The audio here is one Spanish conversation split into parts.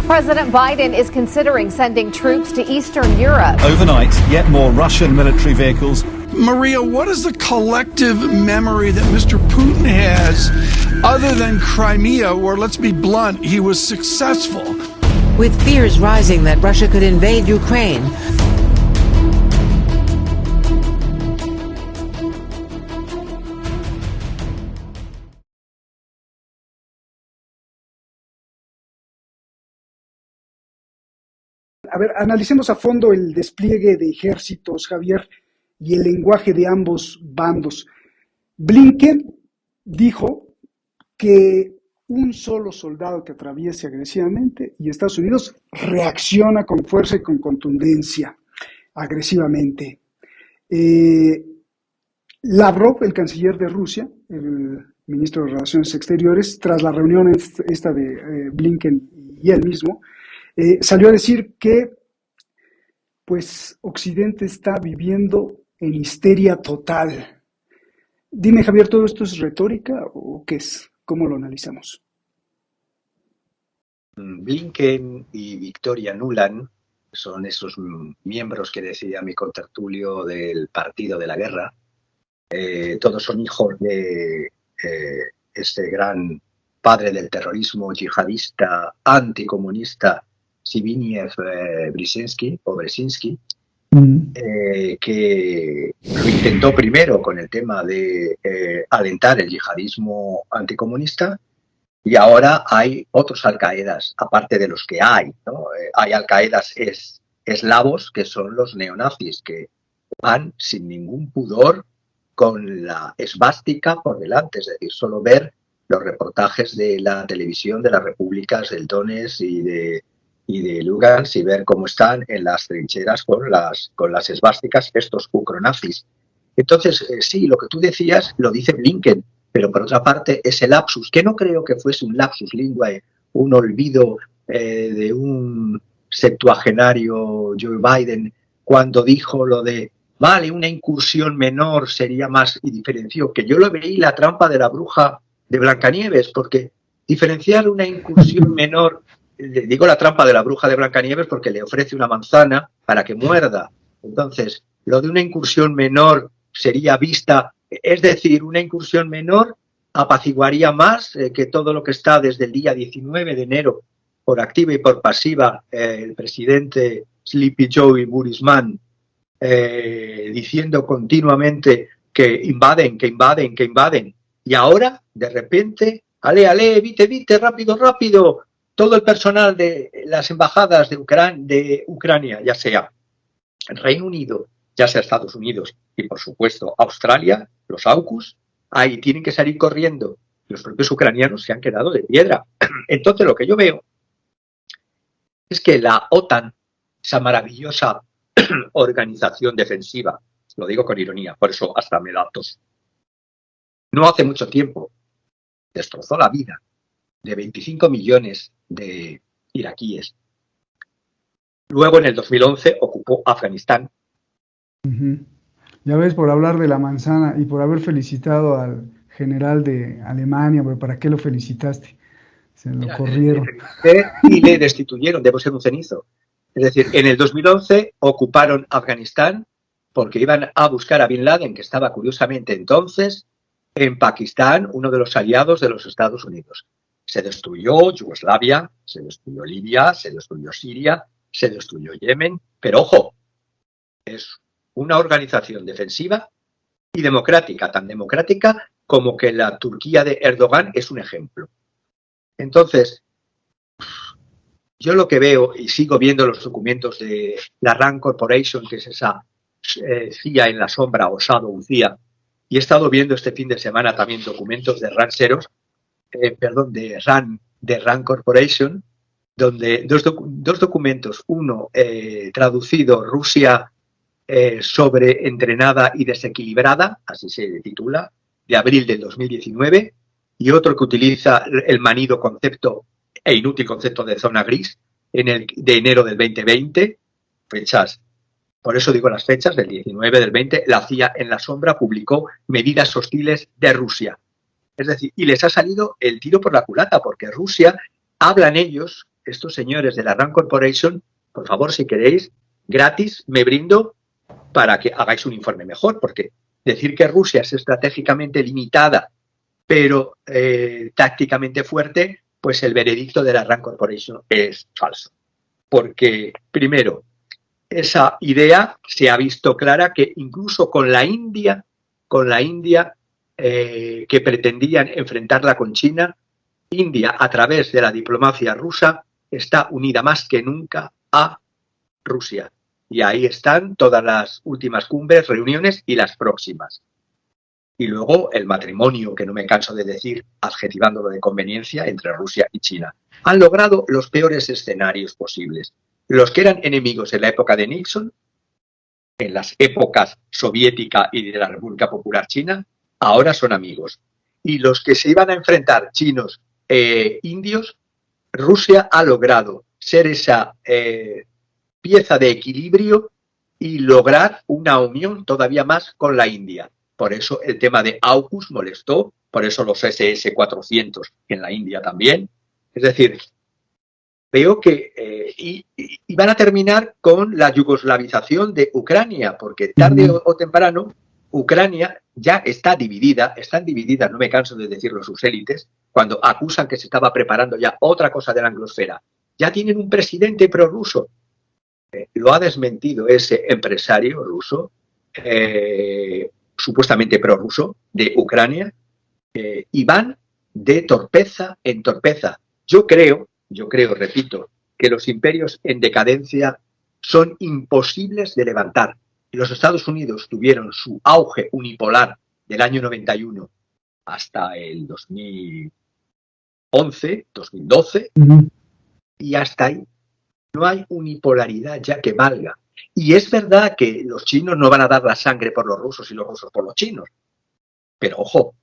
President Biden is considering sending troops to Eastern Europe. Overnight, yet more Russian military vehicles. Maria, what is the collective memory that Mr. Putin has other than Crimea, where, let's be blunt, he was successful? With fears rising that Russia could invade Ukraine, A ver, analicemos a fondo el despliegue de ejércitos, Javier, y el lenguaje de ambos bandos. Blinken dijo que un solo soldado que atraviese agresivamente y Estados Unidos reacciona con fuerza y con contundencia, agresivamente. Lavrov, el canciller de Rusia, el ministro de Relaciones Exteriores, tras la reunión esta de Blinken y él mismo, salió a decir que pues Occidente está viviendo en histeria total. Dime, Javier, ¿todo esto es retórica o qué es? ¿Cómo lo analizamos? Blinken y Victoria Nuland son esos miembros que decía mi contertulio del Partido de la Guerra. Todos son hijos de este gran padre del terrorismo yihadista anticomunista Zbigniew Brzezinski, que lo intentó primero con el tema de alentar el yihadismo anticomunista, y ahora hay otros Al-Qaedas, aparte de los que hay, ¿no? Hay Al-Qaedas eslavos, que son los neonazis, que van sin ningún pudor con la esvástica por delante, es decir, solo ver los reportajes de la televisión de las repúblicas del Donetsk y de Lugansk y ver cómo están en las trincheras con las esvásticas estos ucronazis. Entonces, sí, lo que tú decías lo dice Blinken, pero por otra parte ese lapsus, que no creo que fuese un lapsus linguae, un olvido de un septuagenario Joe Biden, cuando dijo lo de vale, una incursión menor sería más, y diferenció, que yo lo veí la trampa de la bruja de Blancanieves, porque diferenciar una incursión menor, digo la trampa de la bruja de Blancanieves porque le ofrece una manzana para que muerda. Entonces, lo de una incursión menor sería vista, es decir, una incursión menor apaciguaría más que todo lo que está desde el día 19 de enero, por activa y por pasiva, el presidente Sleepy Joe Burisman, diciendo continuamente que invaden, y ahora, de repente, ale, vite, rápido, todo el personal de las embajadas de Ucrania, ya sea el Reino Unido, ya sea Estados Unidos y, por supuesto, Australia, los AUKUS, ahí tienen que salir corriendo. Los propios ucranianos se han quedado de piedra. Entonces, lo que yo veo es que la OTAN, esa maravillosa organización defensiva, lo digo con ironía, por eso hasta me da tos, no hace mucho tiempo destrozó la vida de 25 millones de iraquíes. Luego, en el 2011, ocupó Afganistán. Ya ves, por hablar de la manzana y por haber felicitado al general de Alemania, ¿para qué lo felicitaste? Se lo corrieron. Y le destituyeron, debo ser un cenizo. Es decir, en el 2011 ocuparon Afganistán porque iban a buscar a Bin Laden, que estaba curiosamente entonces en Pakistán, uno de los aliados de los Estados Unidos. Se destruyó Yugoslavia, se destruyó Libia, se destruyó Siria, se destruyó Yemen, pero ojo, es una organización defensiva y democrática, tan democrática como que la Turquía de Erdogan es un ejemplo. Entonces, yo lo que veo, y sigo viendo los documentos de la RAND Corporation, que es esa CIA en la sombra, o Shadow CIA, y he estado viendo este fin de semana también documentos de de RAND Corporation, donde dos documentos, uno traducido Rusia sobreentrenada y desequilibrada, así se titula, de abril del 2019, y otro que utiliza el manido concepto e inútil concepto de zona gris de enero del 2020, fechas. Por eso digo las fechas, del 19, del 20, la CIA en la sombra publicó medidas hostiles de Rusia. Es decir, y les ha salido el tiro por la culata, porque Rusia, hablan ellos, estos señores de la Rand Corporation, por favor, si queréis, gratis, me brindo para que hagáis un informe mejor, porque decir que Rusia es estratégicamente limitada, pero tácticamente fuerte, pues el veredicto de la Rand Corporation es falso. Porque, primero, esa idea se ha visto clara que incluso con la India que pretendían enfrentarla con China, India, a través de la diplomacia rusa, está unida más que nunca a Rusia. Y ahí están todas las últimas cumbres, reuniones y las próximas. Y luego el matrimonio, que no me canso de decir, adjetivándolo de conveniencia, entre Rusia y China. Han logrado los peores escenarios posibles. Los que eran enemigos en la época de Nixon, en las épocas soviética y de la República Popular China, ahora son amigos. Y los que se iban a enfrentar, chinos e indios, Rusia ha logrado ser esa pieza de equilibrio y lograr una unión todavía más con la India. Por eso el tema de AUKUS molestó, por eso los SS-400 en la India también. Es decir, veo que y van a terminar con la yugoslavización de Ucrania, porque tarde o temprano Ucrania ya están divididas, no me canso de decirlo sus élites, cuando acusan que se estaba preparando ya otra cosa de la anglosfera. Ya tienen un presidente prorruso. Lo ha desmentido ese empresario ruso, supuestamente prorruso, de Ucrania, y van de torpeza en torpeza. Yo creo, repito, que los imperios en decadencia son imposibles de levantar. Los Estados Unidos tuvieron su auge unipolar del año 91 hasta el 2011, 2012, y hasta ahí no hay unipolaridad ya que valga. Y es verdad que los chinos no van a dar la sangre por los rusos y los rusos por los chinos. Pero ojo,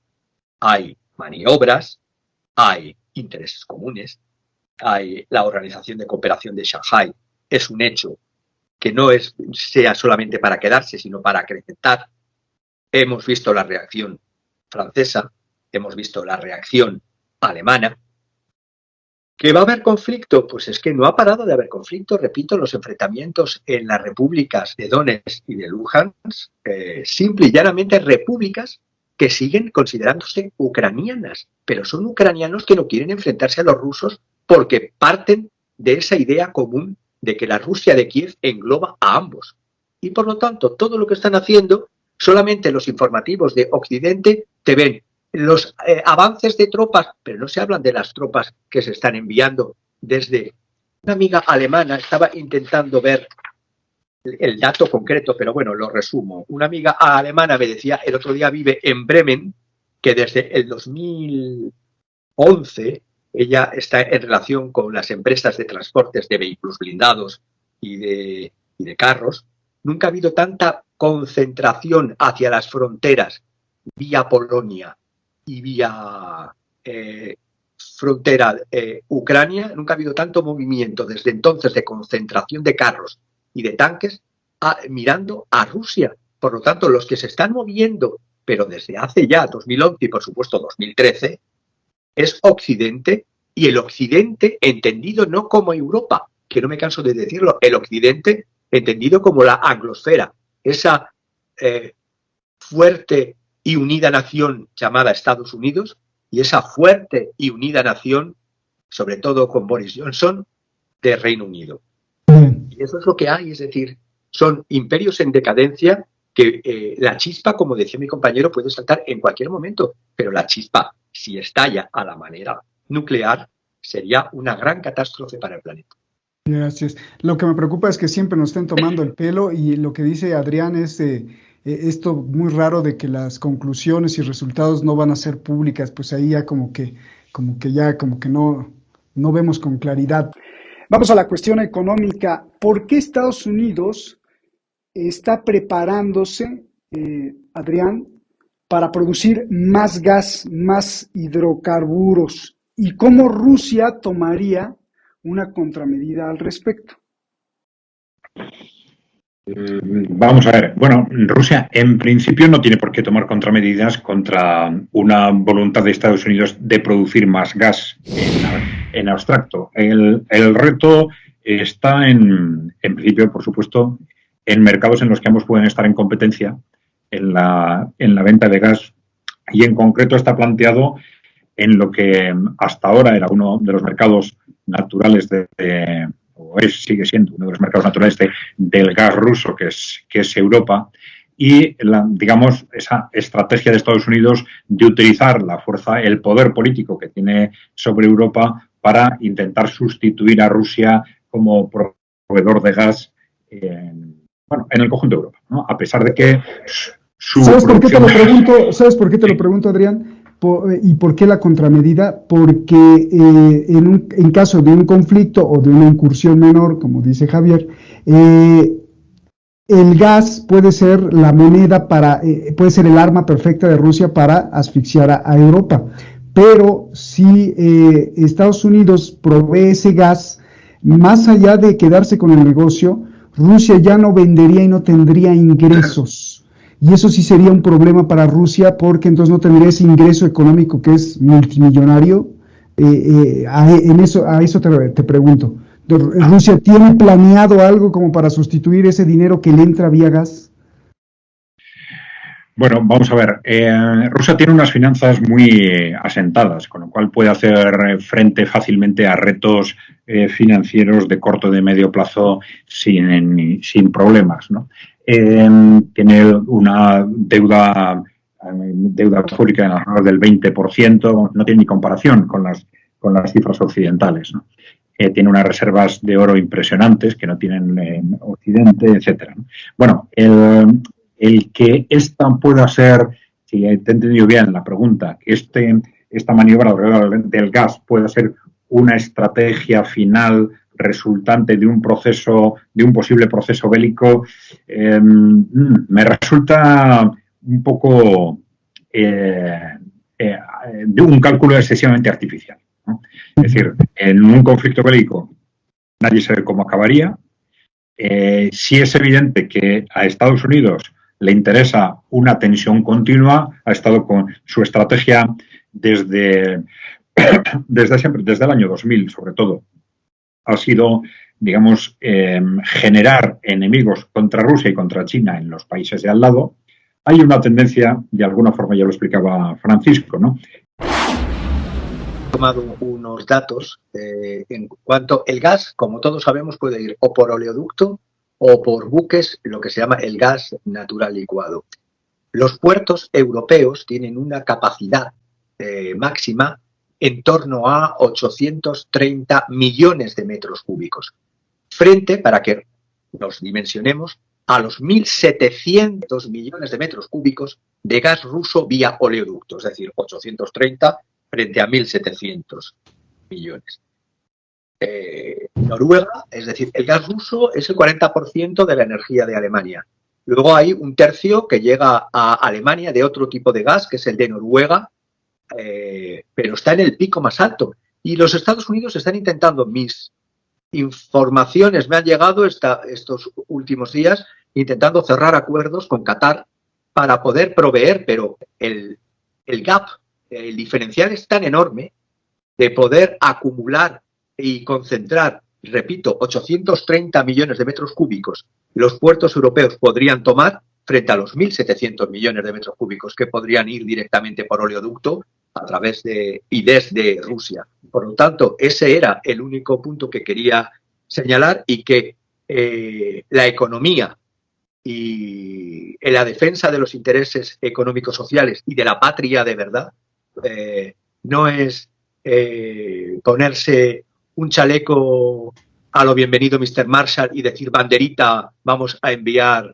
hay maniobras, hay intereses comunes, hay la Organización de Cooperación de Shanghái. Es un hecho que no sea solamente para quedarse, sino para acrecentar. Hemos visto la reacción francesa, hemos visto la reacción alemana. ¿Que va a haber conflicto? Pues es que no ha parado de haber conflicto. Repito, los enfrentamientos en las repúblicas de Donetsk y de Luhansk, simple y llanamente repúblicas que siguen considerándose ucranianas, pero son ucranianos que no quieren enfrentarse a los rusos porque parten de esa idea común de que la Rusia de Kiev engloba a ambos. Y por lo tanto, todo lo que están haciendo, solamente los informativos de Occidente te ven los avances de tropas, pero no se hablan de las tropas que se están enviando desde... Una amiga alemana estaba intentando ver el dato concreto, pero bueno, lo resumo. Una amiga alemana me decía, el otro día vive en Bremen, que desde el 2011 ella está en relación con las empresas de transportes de vehículos blindados y de carros. Nunca ha habido tanta concentración hacia las fronteras vía Polonia y vía frontera Ucrania. Nunca ha habido tanto movimiento desde entonces de concentración de carros y de tanques mirando a Rusia. Por lo tanto, los que se están moviendo, pero desde hace ya 2011 y por supuesto 2013, es Occidente, y el Occidente entendido no como Europa, que no me canso de decirlo, el Occidente entendido como la anglosfera, esa fuerte y unida nación llamada Estados Unidos, y esa fuerte y unida nación, sobre todo con Boris Johnson, de Reino Unido. Y eso es lo que hay, es decir, son imperios en decadencia que la chispa, como decía mi compañero, puede saltar en cualquier momento, pero la chispa, si estalla a la manera nuclear, sería una gran catástrofe para el planeta. Gracias. Lo que me preocupa es que siempre nos estén tomando el pelo, y lo que dice Adrián es esto muy raro de que las conclusiones y resultados no van a ser públicas, pues ahí ya como que no vemos con claridad. Vamos a la cuestión económica. ¿Por qué Estados Unidos está preparándose, Adrián, para producir más gas, más hidrocarburos? ¿Y cómo Rusia tomaría una contramedida al respecto? Vamos a ver. Bueno, Rusia en principio no tiene por qué tomar contramedidas contra una voluntad de Estados Unidos de producir más gas en abstracto. El reto está en principio, por supuesto, en mercados en los que ambos pueden estar en competencia en la venta de gas, y en concreto está planteado en lo que hasta ahora era uno de los mercados naturales sigue siendo uno de los mercados naturales del gas ruso, que es Europa, y digamos esa estrategia de Estados Unidos de utilizar la fuerza, el poder político que tiene sobre Europa para intentar sustituir a Rusia como proveedor de gas en el conjunto de Europa, ¿no? A pesar de que ¿Sabes por qué te lo pregunto? ¿Sabes por qué te lo pregunto, Adrián? ¿Y por qué la contramedida? Porque en caso de un conflicto o de una incursión menor, como dice Javier, el gas puede ser la moneda puede ser el arma perfecta de Rusia para asfixiar a Europa. Pero si Estados Unidos provee ese gas, más allá de quedarse con el negocio, Rusia ya no vendería y no tendría ingresos. Y eso sí sería un problema para Rusia, porque entonces no tendría ese ingreso económico que es multimillonario. A eso te pregunto. ¿Rusia tiene planeado algo como para sustituir ese dinero que le entra vía gas? Bueno, vamos a ver. Rusia tiene unas finanzas muy asentadas, con lo cual puede hacer frente fácilmente a retos financieros de corto y de medio plazo sin problemas, ¿no? Tiene una deuda pública en alrededor del 20%, no tiene ni comparación con las cifras occidentales, ¿no? Tiene unas reservas de oro impresionantes que no tienen en Occidente, etcétera, ¿no? Bueno, el que esta pueda ser, si te he entendido bien la pregunta, que esta maniobra alrededor del gas pueda ser una estrategia final resultante de un posible proceso bélico, me resulta un poco de un cálculo excesivamente artificial, ¿no? Es decir, en un conflicto bélico nadie sabe cómo acabaría. Sí es evidente que a Estados Unidos le interesa una tensión continua, ha estado con su estrategia desde siempre, desde el año 2000 sobre todo, ha sido, digamos, generar enemigos contra Rusia y contra China en los países de al lado. Hay una tendencia, de alguna forma ya lo explicaba Francisco, ¿no? He tomado unos datos en cuanto el gas, como todos sabemos, puede ir o por oleoducto o por buques, lo que se llama el gas natural licuado. Los puertos europeos tienen una capacidad máxima en torno a 830 millones de metros cúbicos, frente, para que nos dimensionemos, a los 1.700 millones de metros cúbicos de gas ruso vía oleoducto, es decir, 830 frente a 1.700 millones. Noruega, es decir, el gas ruso es el 40% de la energía de Alemania. Luego hay un tercio que llega a Alemania de otro tipo de gas, que es el de Noruega, pero está en el pico más alto. Y los Estados Unidos están intentando, mis informaciones me han llegado estos últimos días, intentando cerrar acuerdos con Qatar para poder proveer, pero el gap, el diferencial es tan enorme de poder acumular y concentrar, repito, 830 millones de metros cúbicos los puertos europeos podrían tomar frente a los 1.700 millones de metros cúbicos que podrían ir directamente por oleoducto a través y desde Rusia. Por lo tanto, ese era el único punto que quería señalar, y que la economía y en la defensa de los intereses económicos sociales y de la patria de verdad no es ponerse un chaleco a lo bienvenido Mr. Marshall y decir banderita, vamos a enviar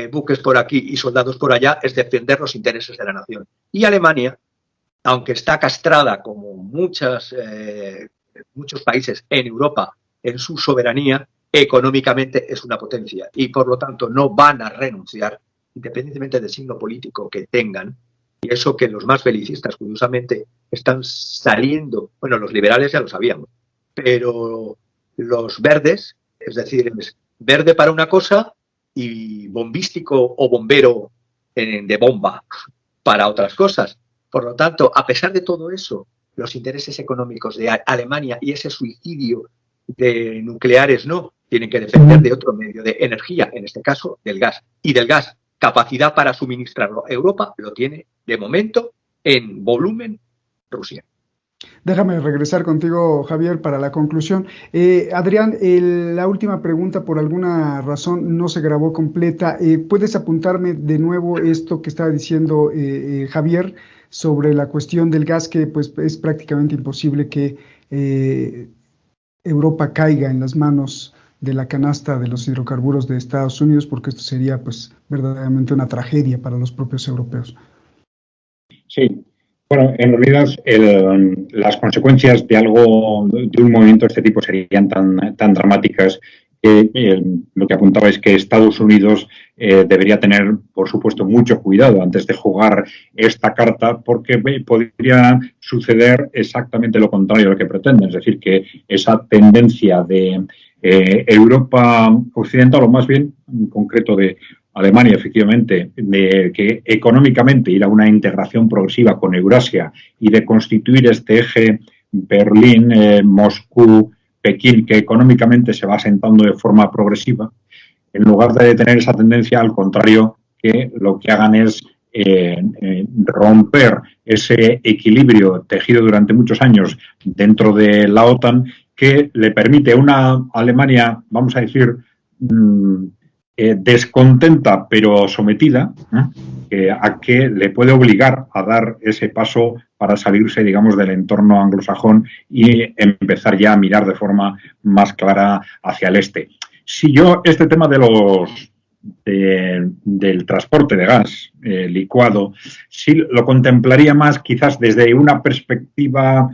buques por aquí y soldados por allá, es defender los intereses de la nación. Y Alemania, aunque está castrada como muchos países en Europa en su soberanía, económicamente es una potencia y por lo tanto no van a renunciar, independientemente del signo político que tengan. Y eso que los más belicistas, curiosamente, están saliendo, bueno, los liberales ya lo sabíamos, pero los verdes, es decir, es verde para una cosa y bombístico o bombero de bomba para otras cosas. Por lo tanto, a pesar de todo eso, los intereses económicos de Alemania y ese suicidio de nucleares no, tienen que depender de otro medio de energía, en este caso del gas. Y del gas, capacidad para suministrarlo a Europa lo tiene de momento en volumen Rusia. Déjame regresar contigo, Javier, para la conclusión. Adrián, la última pregunta por alguna razón no se grabó completa. ¿Puedes apuntarme de nuevo esto que estaba diciendo Javier sobre la cuestión del gas, que pues es prácticamente imposible que Europa caiga en las manos de la canasta de los hidrocarburos de Estados Unidos, porque esto sería pues verdaderamente una tragedia para los propios europeos? Sí. Bueno, en realidad las consecuencias de un movimiento de este tipo serían tan dramáticas que lo que apuntaba es que Estados Unidos debería tener, por supuesto, mucho cuidado antes de jugar esta carta, porque podría suceder exactamente lo contrario a lo que pretenden, es decir, que esa tendencia de Europa occidental, o más bien en concreto de Alemania, efectivamente, de que económicamente ir a una integración progresiva con Eurasia y de constituir este eje Berlín, Moscú, Pekín, que económicamente se va asentando de forma progresiva, en lugar de tener esa tendencia, al contrario, que lo que hagan es romper ese equilibrio tejido durante muchos años dentro de la OTAN, que le permite a una Alemania, vamos a decir, descontenta pero sometida, a que le puede obligar a dar ese paso para salirse, digamos, del entorno anglosajón y empezar ya a mirar de forma más clara hacia el este. Si yo este tema del transporte de gas licuado, sí lo contemplaría más quizás desde una perspectiva,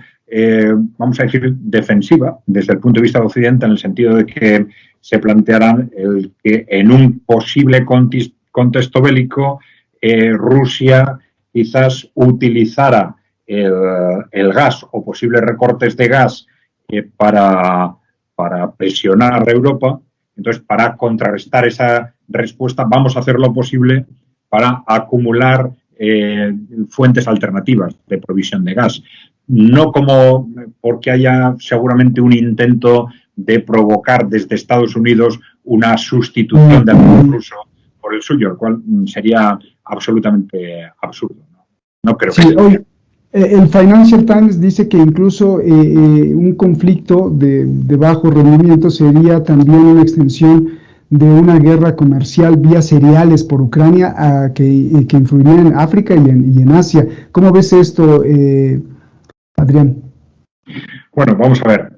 vamos a decir, defensiva, desde el punto de vista de Occidente, en el sentido de que se plantearán el que en un posible contexto bélico Rusia quizás utilizara el gas o posibles recortes de gas para presionar a Europa. Entonces, para contrarrestar esa respuesta, vamos a hacer lo posible para acumular fuentes alternativas de provisión de gas. No como porque haya seguramente un intento de provocar desde Estados Unidos una sustitución del gas ruso por el suyo, lo cual sería absolutamente absurdo. No creo que sea. Hoy, el Financial Times dice que incluso un conflicto de bajo rendimiento sería también una extensión de una guerra comercial vía cereales por Ucrania que influiría en África y en Asia. ¿Cómo ves esto, Adrián? Bueno, vamos a ver.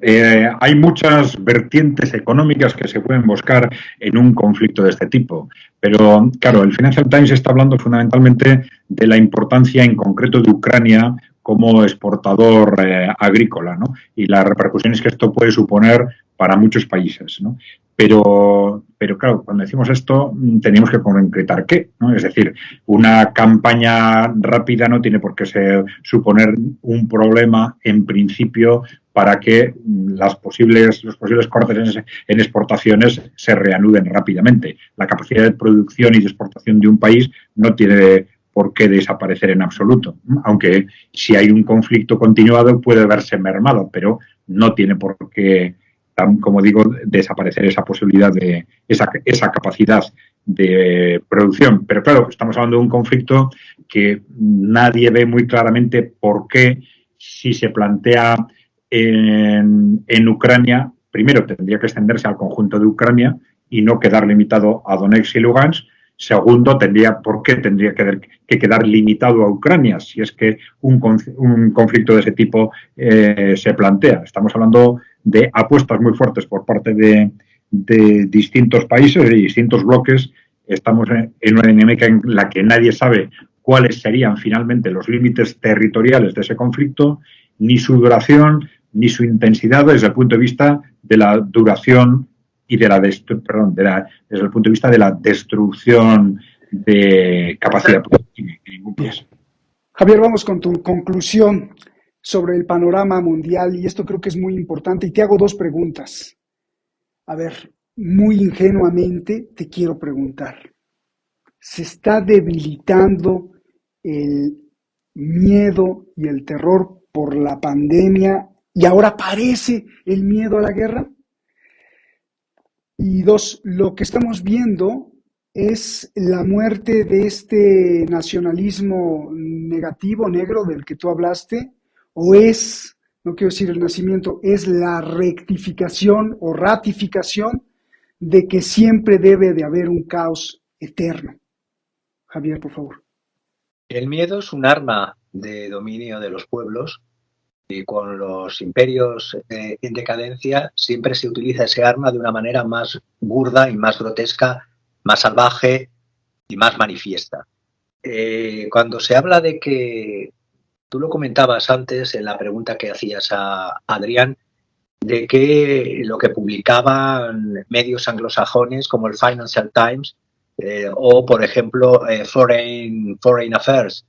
Hay muchas vertientes económicas que se pueden buscar en un conflicto de este tipo. Pero, claro, el Financial Times está hablando fundamentalmente de la importancia en concreto de Ucrania como exportador agrícola, ¿no? Y las repercusiones que esto puede suponer para muchos países, ¿no? Pero claro, cuando decimos esto, tenemos que concretar qué, ¿no? Es decir, una campaña rápida no tiene por qué suponer un problema en principio para que los posibles cortes en exportaciones se reanuden rápidamente. La capacidad de producción y de exportación de un país no tiene por qué desaparecer en absoluto, aunque si hay un conflicto continuado puede verse mermado, pero no tiene por qué, como digo, desaparecer esa posibilidad de esa capacidad de producción. Pero claro, estamos hablando de un conflicto que nadie ve muy claramente por qué, si se plantea en Ucrania, primero tendría que extenderse al conjunto de Ucrania y no quedar limitado a Donetsk y Lugansk. Segundo, tendría que quedar limitado a Ucrania si es que un conflicto de ese tipo se plantea. Estamos hablando de apuestas muy fuertes por parte de distintos países y distintos bloques. Estamos en una dinámica en la que nadie sabe cuáles serían finalmente los límites territoriales de ese conflicto, ni su duración, ni su intensidad desde el punto de vista de la duración y desde el punto de vista de la destrucción de capacidad productiva en ningún caso. Javier, vamos con tu conclusión sobre el panorama mundial, y esto creo que es muy importante, y te hago dos preguntas. A ver, muy ingenuamente te quiero preguntar, ¿se está debilitando el miedo y el terror por la pandemia y ahora aparece el miedo a la guerra. Y dos, lo que estamos viendo es la muerte de este nacionalismo negativo, negro, del que tú hablaste, o es, no quiero decir el nacimiento, es la rectificación o ratificación de que siempre debe de haber un caos eterno. Javier, por favor. El miedo es un arma de dominio de los pueblos y con los imperios en decadencia siempre se utiliza ese arma de una manera más burda y más grotesca, más salvaje y más manifiesta. Cuando se habla de que, tú lo comentabas antes en la pregunta que hacías a Adrián, de que lo que publicaban medios anglosajones como el Financial Times o, por ejemplo, Foreign Affairs.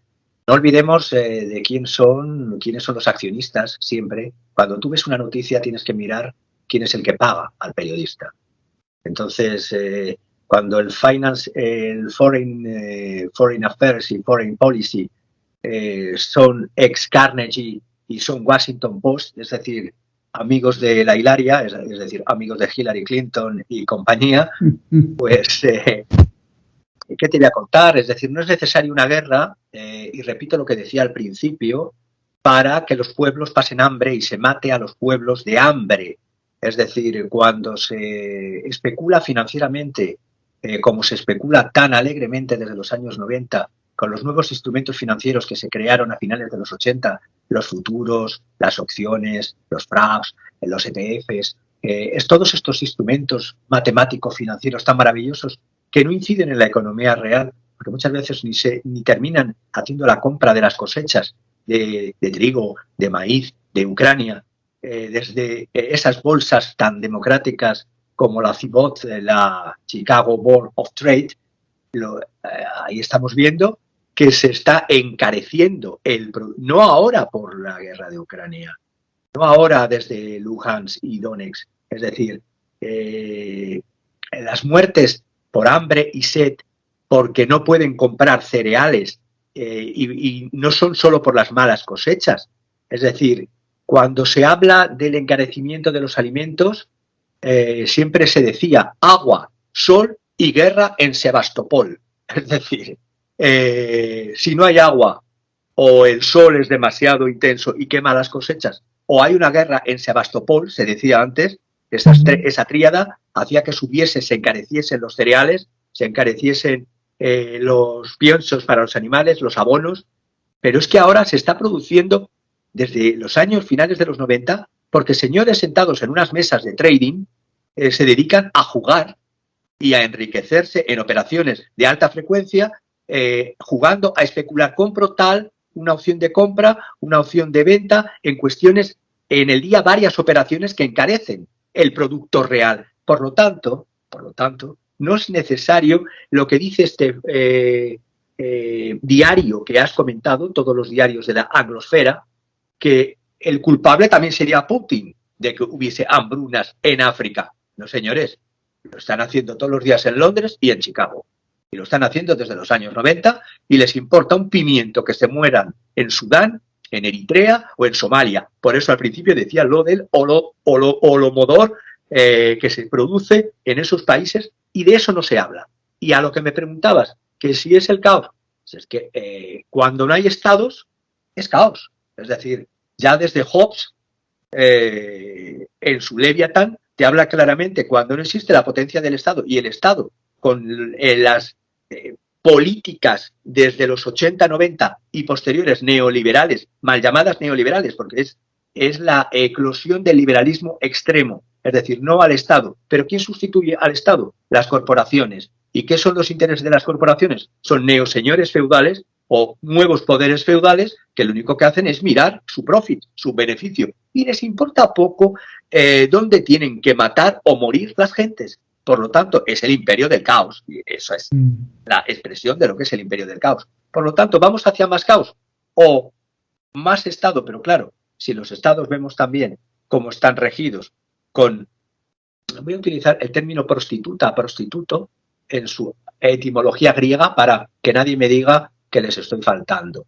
No olvidemos de quiénes son los accionistas siempre. Cuando tú ves una noticia tienes que mirar quién es el que paga al periodista. Entonces, cuando el Foreign Affairs y Foreign Policy son ex-Carnegie y son Washington Post, es decir, amigos de la Hilaria, es decir, amigos de Hillary Clinton y compañía, pues, ¿qué te voy a contar? Es decir, no es necesaria una guerra, y repito lo que decía al principio, para que los pueblos pasen hambre y se mate a los pueblos de hambre. Es decir, cuando se especula financieramente, como se especula tan alegremente desde los años 90, con los nuevos instrumentos financieros que se crearon a finales de los 80, los futuros, las opciones, los FRAPs, los ETFs, todos estos instrumentos matemáticos financieros tan maravillosos que no inciden en la economía real, porque muchas veces ni terminan haciendo la compra de las cosechas de trigo, de maíz, de Ucrania, desde esas bolsas tan democráticas como la CBOT, la Chicago Board of Trade, ahí estamos viendo que se está encareciendo no ahora por la guerra de Ucrania, no ahora desde Luhansk y Donetsk, es decir, las muertes por hambre y sed, porque no pueden comprar cereales y no son solo por las malas cosechas. Es decir, cuando se habla del encarecimiento de los alimentos, siempre se decía agua, sol y guerra en Sebastopol. Es decir, si no hay agua o el sol es demasiado intenso y quema las cosechas, o hay una guerra en Sebastopol, se decía antes, esa tríada hacía que se encareciesen los cereales, se encareciesen los piensos para los animales, los abonos, pero es que ahora se está produciendo desde los años finales de los 90, porque señores sentados en unas mesas de trading se dedican a jugar y a enriquecerse en operaciones de alta frecuencia, jugando a especular. Compro tal, una opción de compra, una opción de venta, en cuestiones, en el día varias operaciones que encarecen el producto real. Por lo tanto, no es necesario lo que dice este diario que has comentado, todos los diarios de la anglosfera, que el culpable también sería Putin de que hubiese hambrunas en África. No, señores, lo están haciendo todos los días en Londres y en Chicago. Y lo están haciendo desde los años 90 y les importa un pimiento que se mueran en Sudán, en Eritrea o en Somalia. Por eso al principio decía lo del holomodor que se produce en esos países y de eso no se habla. Y a lo que me preguntabas, que si es el caos, pues es que cuando no hay estados, es caos. Es decir, ya desde Hobbes, en su Leviatán, te habla claramente cuando no existe la potencia del Estado y el Estado con las políticas desde los 80, 90 y posteriores neoliberales, mal llamadas neoliberales, porque es la eclosión del liberalismo extremo, es decir, no al Estado. ¿Pero quién sustituye al Estado? Las corporaciones. ¿Y qué son los intereses de las corporaciones? Son neoseñores feudales o nuevos poderes feudales que lo único que hacen es mirar su profit, su beneficio. Y les importa poco dónde tienen que matar o morir las gentes. Por lo tanto, es el imperio del caos. Y eso es la expresión de lo que es el imperio del caos. Por lo tanto, ¿vamos hacia más caos o más Estado? Pero claro, si los Estados vemos también cómo están regidos con, voy a utilizar el término prostituto, en su etimología griega para que nadie me diga que les estoy faltando.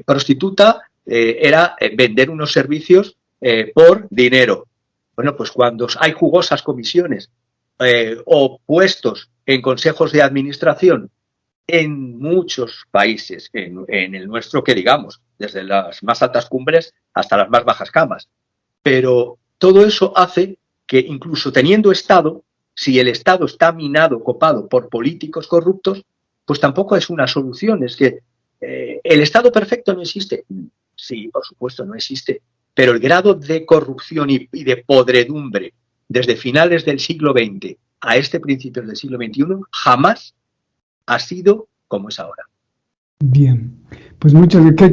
Prostituta era vender unos servicios por dinero. Bueno, pues cuando hay jugosas comisiones o puestos en consejos de administración en muchos países, en el nuestro que digamos, desde las más altas cumbres hasta las más bajas camas. Pero todo eso hace que incluso teniendo Estado, si el Estado está minado, copado por políticos corruptos, pues tampoco es una solución. Es que el Estado perfecto no existe. Sí, por supuesto, no existe. Pero el grado de corrupción y de podredumbre desde finales del siglo XX a principios del siglo XXI jamás ha sido como es ahora. Bien, pues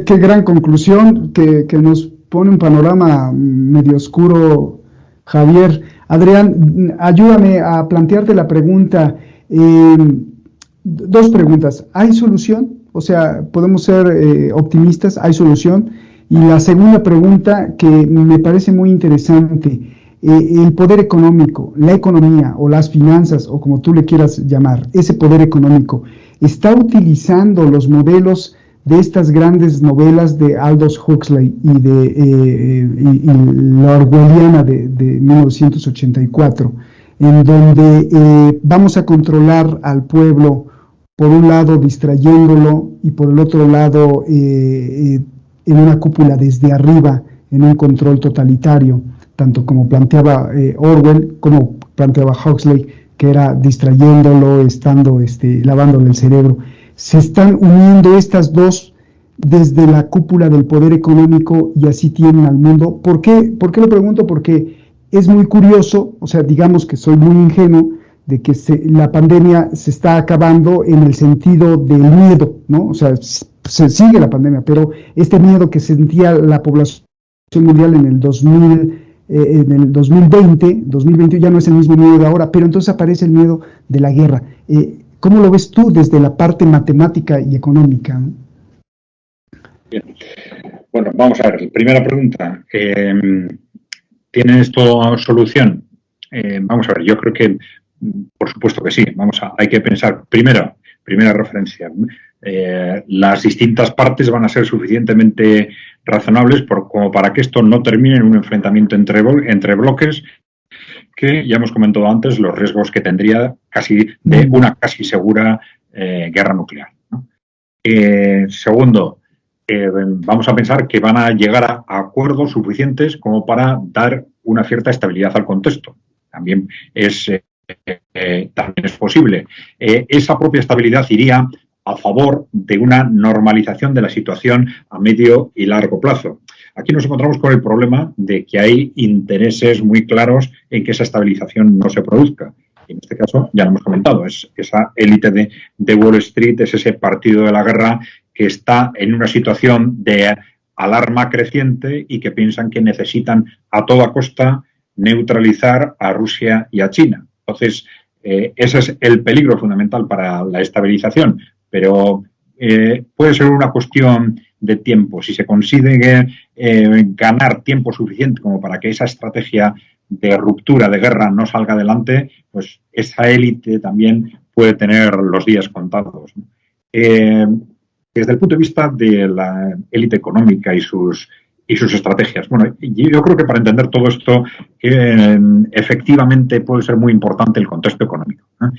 qué gran conclusión que nos pone un panorama medio oscuro, Javier. Adrián, ayúdame a plantearte la pregunta, dos preguntas. ¿Hay solución? O sea, podemos ser optimistas, ¿hay solución? Y la segunda pregunta que me parece muy interesante, el poder económico, la economía o las finanzas, o como tú le quieras llamar, ese poder económico, ¿está utilizando los modelos de estas grandes novelas de Aldous Huxley y la orwelliana de 1984, en donde vamos a controlar al pueblo, por un lado distrayéndolo y por el otro lado en una cúpula desde arriba, en un control totalitario, tanto como planteaba Orwell, como planteaba Huxley, que era distrayéndolo, lavándole el cerebro? Se están uniendo estas dos desde la cúpula del poder económico y así tienen al mundo. ¿Por qué lo pregunto? Porque es muy curioso, o sea, digamos que soy muy ingenuo, de que la pandemia se está acabando en el sentido del miedo, ¿no? O sea, se sigue la pandemia, pero este miedo que sentía la población mundial en el 2020 ya no es el mismo miedo de ahora, pero entonces aparece el miedo de la guerra. ¿Cómo lo ves tú desde la parte matemática y económica, ¿no? Bien. Bueno, vamos a ver. Primera pregunta. ¿Tiene esto solución? Vamos a ver, yo creo que por supuesto que sí. Hay que pensar, primera referencia, las distintas partes van a ser suficientemente razonables como para que esto no termine en un enfrentamiento entre bloques, que ya hemos comentado antes los riesgos que tendría de una casi segura guerra nuclear, ¿no? Segundo, vamos a pensar que van a llegar a acuerdos suficientes como para dar una cierta estabilidad al contexto. También es posible. Esa propia estabilidad iría a favor de una normalización de la situación a medio y largo plazo. Aquí nos encontramos con el problema de que hay intereses muy claros en que esa estabilización no se produzca. En este caso, ya lo hemos comentado, es esa élite de Wall Street, es ese partido de la guerra que está en una situación de alarma creciente y que piensan que necesitan a toda costa neutralizar a Rusia y a China. Entonces, ese es el peligro fundamental para la estabilización, pero puede ser una cuestión de tiempo. Si se consigue ganar tiempo suficiente como para que esa estrategia de ruptura, de guerra, no salga adelante, pues esa élite también puede tener los días contados, ¿no? Desde el punto de vista de la élite económica y sus estrategias. Bueno, yo creo que para entender todo esto, efectivamente puede ser muy importante el contexto económico, ¿no?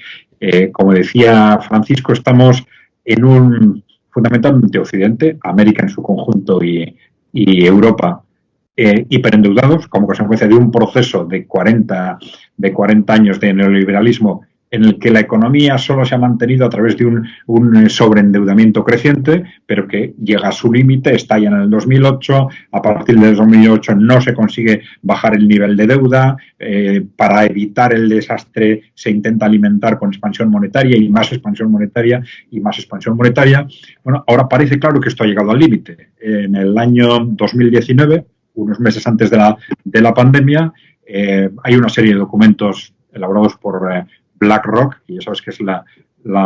Como decía Francisco, estamos en fundamentalmente Occidente, América en su conjunto y Europa, hiperendeudados como consecuencia de un proceso de 40 años de neoliberalismo en el que la economía solo se ha mantenido a través de un sobreendeudamiento creciente, pero que llega a su límite, estalla en el 2008, a partir del 2008 no se consigue bajar el nivel de deuda, para evitar el desastre se intenta alimentar con expansión monetaria y más expansión monetaria y más expansión monetaria. Bueno, ahora parece claro que esto ha llegado al límite. En el año 2019, unos meses antes de la pandemia, hay una serie de documentos elaborados por BlackRock, que ya sabes que es la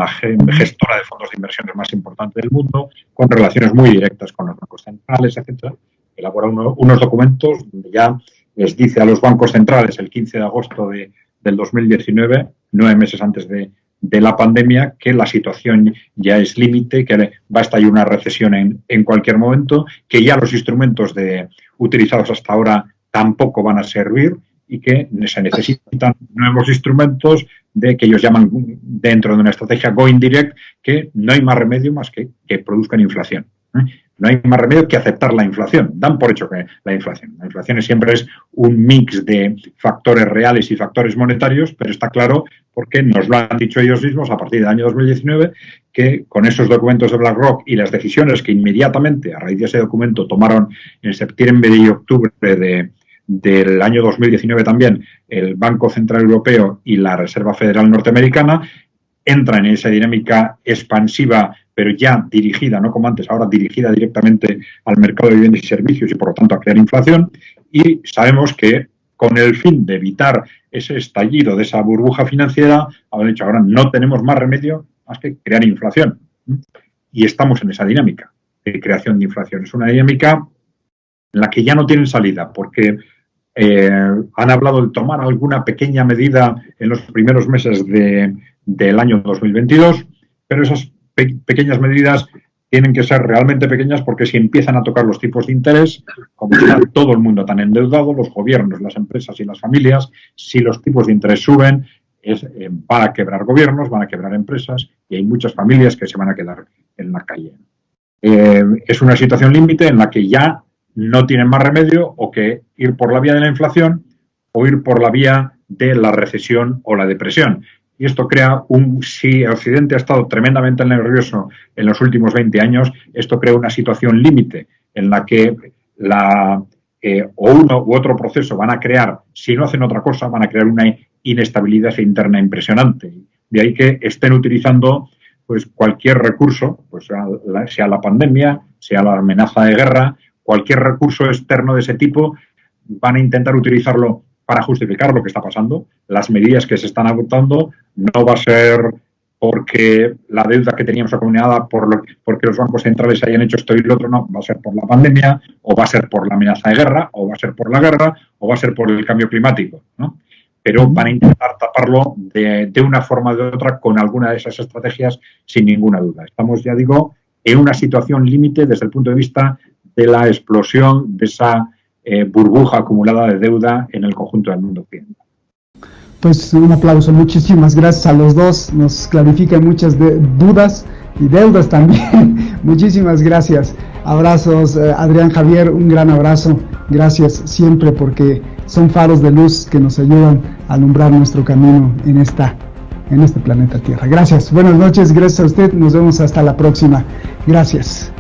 gestora de fondos de inversiones más importante del mundo, con relaciones muy directas con los bancos centrales, etcétera. Elabora unos documentos donde ya les dice a los bancos centrales el 15 de agosto del 2019, 9 meses antes de de la pandemia, que la situación ya es límite, que va a estallar una recesión en cualquier momento, que ya los instrumentos utilizados hasta ahora tampoco van a servir y que se necesitan nuevos instrumentos que ellos llaman, dentro de una estrategia going direct, que no hay más remedio más que produzcan inflación. No hay más remedio que aceptar la inflación. Dan por hecho que la inflación siempre es un mix de factores reales y factores monetarios, pero está claro, porque nos lo han dicho ellos mismos a partir del año 2019, que con esos documentos de BlackRock y las decisiones que inmediatamente, a raíz de ese documento, tomaron en septiembre y octubre del año 2019 también el Banco Central Europeo y la Reserva Federal Norteamericana, entran en esa dinámica expansiva, pero ya dirigida, no como antes, ahora dirigida directamente al mercado de bienes y servicios y, por lo tanto, a crear inflación. Y sabemos que, con el fin de evitar ese estallido de esa burbuja financiera, han dicho ahora no tenemos más remedio más que crear inflación. Y estamos en esa dinámica de creación de inflación. Es una dinámica en la que ya no tienen salida, porque han hablado de tomar alguna pequeña medida en los primeros meses del año 2022, pero esas pequeñas medidas tienen que ser realmente pequeñas, porque si empiezan a tocar los tipos de interés, como está todo el mundo tan endeudado, los gobiernos, las empresas y las familias, si los tipos de interés suben, van a quebrar gobiernos, van a quebrar empresas y hay muchas familias que se van a quedar en la calle. Es una situación límite en la que ya no tienen más remedio o que ir por la vía de la inflación o ir por la vía de la recesión o la depresión. Y esto crea si Occidente ha estado tremendamente nervioso en los últimos 20 años, esto crea una situación límite en la que o uno u otro proceso van a crear, si no hacen otra cosa, van a crear una inestabilidad interna impresionante. De ahí que estén utilizando pues cualquier recurso, pues sea la pandemia, sea la amenaza de guerra, cualquier recurso externo de ese tipo, van a intentar utilizarlo para justificar lo que está pasando. Las medidas que se están adoptando no va a ser porque la deuda que teníamos acumulada, porque los bancos centrales hayan hecho esto y lo otro, no. Va a ser por la pandemia, o va a ser por la amenaza de guerra, o va a ser por la guerra, o va a ser por el cambio climático, ¿no? Pero van a intentar taparlo de una forma o de otra con alguna de esas estrategias, sin ninguna duda. Estamos, ya digo, en una situación límite desde el punto de vista de la explosión de esa burbuja acumulada de deuda en el conjunto del mundo occidental. Pues un aplauso, muchísimas gracias a los dos, nos clarifican muchas dudas y deudas también. Muchísimas gracias. Abrazos, Adrián, Javier, un gran abrazo. Gracias siempre, porque son faros de luz que nos ayudan a alumbrar nuestro camino en este planeta Tierra. Gracias, buenas noches, gracias a usted, nos vemos hasta la próxima. Gracias.